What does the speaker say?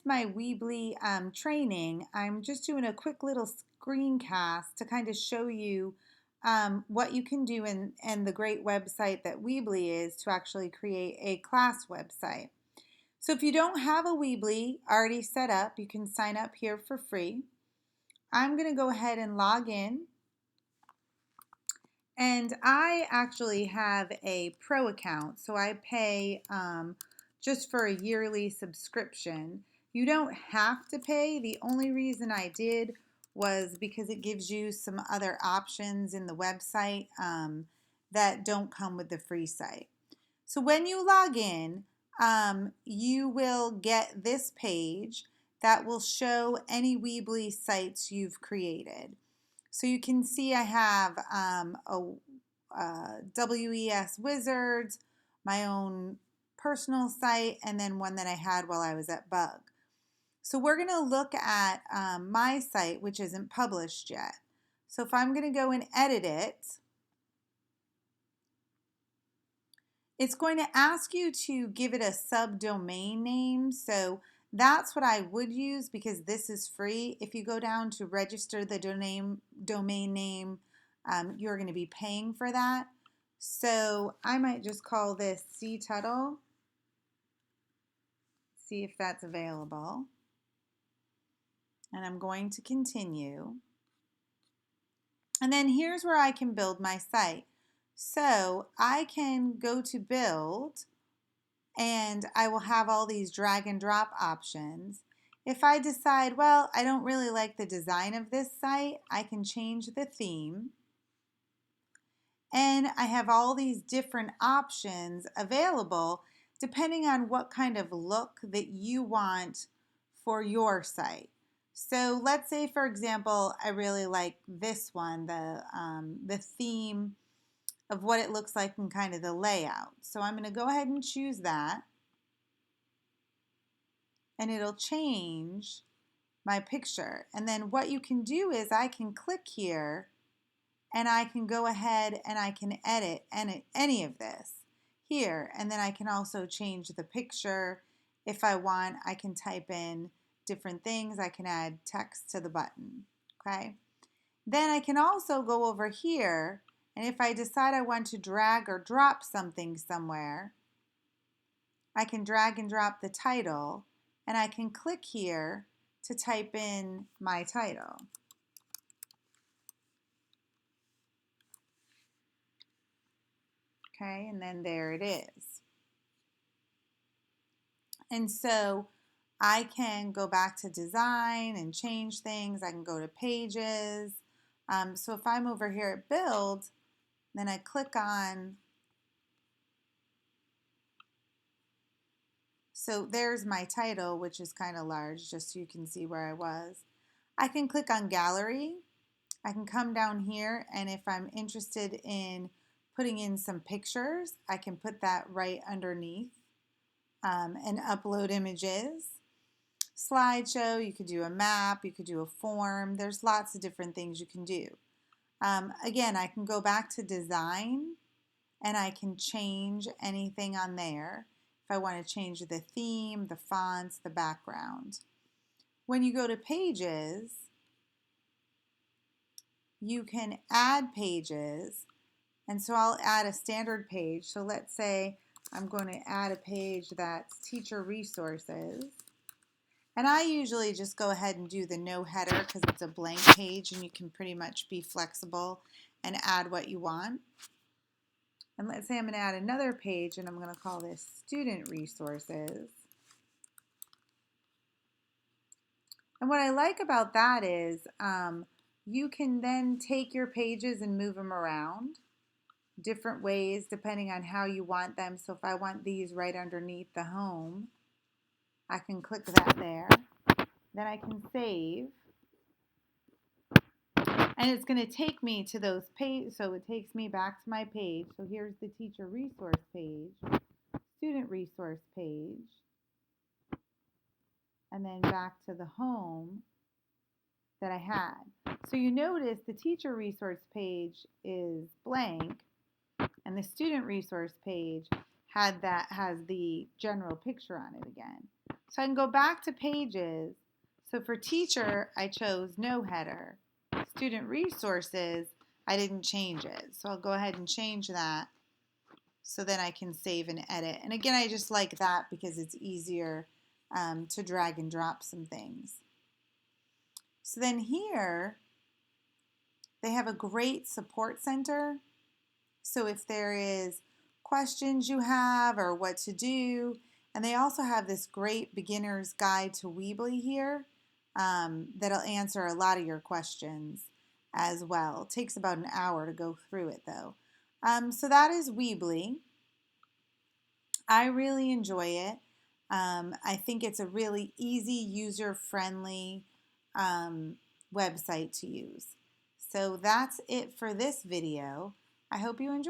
My Weebly training, I'm just doing a quick little screencast to kind of show you what you can do and the great website that Weebly is to actually create a class website. So if you don't have a Weebly already set up, you can sign up here for free. I'm going to go ahead and log in. And I actually have a pro account, so I pay just for a yearly subscription. You don't have to pay. The only reason I did was because it gives you some other options in the website that don't come with the free site. So when you log in, you will get this page that will show any Weebly sites you've created. So you can see I have WES Wizards, my own personal site, and then one that I had while I was at Bug. So we're going to look at my site, which isn't published yet. So if I'm going to go and edit it, it's going to ask you to give it a subdomain name. So that's what I would use because this is free. If you go down to register the domain name, you're going to be paying for that. So I might just call this CTuttle. See if that's available. And I'm going to continue. And then here's where I can build my site. So I can go to build and I will have all these drag and drop options. If I decide, well, I don't really like the design of this site, I can change the theme. And I have all these different options available depending on what kind of look that you want for your site. So let's say, for example, I really like this one, the theme of what it looks like and kind of the layout. So I'm going to go ahead and choose that. And it'll change my picture. And then what you can do is I can click here and I can go ahead and I can edit any of this here. And then I can also change the picture. If I want, I can type in different things. I can add text to the button. Okay. Then I can also go over here, and if I decide I want to drag or drop something somewhere, I can drag and drop the title, and I can click here to type in my title. Okay, and then there it is. And so I can go back to design and change things. I can go to pages. So if I'm over here at build, then I click on, so there's my title, which is kind of large, just so you can see where I was. I can click on gallery. I can come down here, and if I'm interested in putting in some pictures, I can put that right underneath and upload images. Slideshow, you could do a map, you could do a form. There's lots of different things you can do. Again, I can go back to design and I can change anything on there. If I want to change the theme, the fonts, the background. When you go to pages, you can add pages, and so I'll add a standard page. So let's say I'm going to add a page that's teacher resources, and I usually just go ahead and do the no header because it's a blank page and you can pretty much be flexible and add what you want. And let's say I'm going to add another page, and I'm going to call this student resources. And what I like about that is you can then take your pages and move them around different ways depending on how you want them. So if I want these right underneath the home, I can click that there. Then I can save. And it's going to take me to those pages. So it takes me back to my page. So here's the teacher resource page, student resource page, and then back to the home that I had. So you notice the teacher resource page is blank, and the student resource page has the general picture on it again. So I can go back to pages. So for teacher, I chose no header. Student resources, I didn't change it. So I'll go ahead and change that so then I can save and edit. And again, I just like that because it's easier to drag and drop some things. So then here, they have a great support center. So if there is questions you have or what to do, and they also have this great beginner's guide to Weebly here that'll answer a lot of your questions as well. It takes about an hour to go through it though. So that is Weebly. I really enjoy it. I think it's a really easy, user-friendly website to use. So that's it for this video. I hope you enjoyed.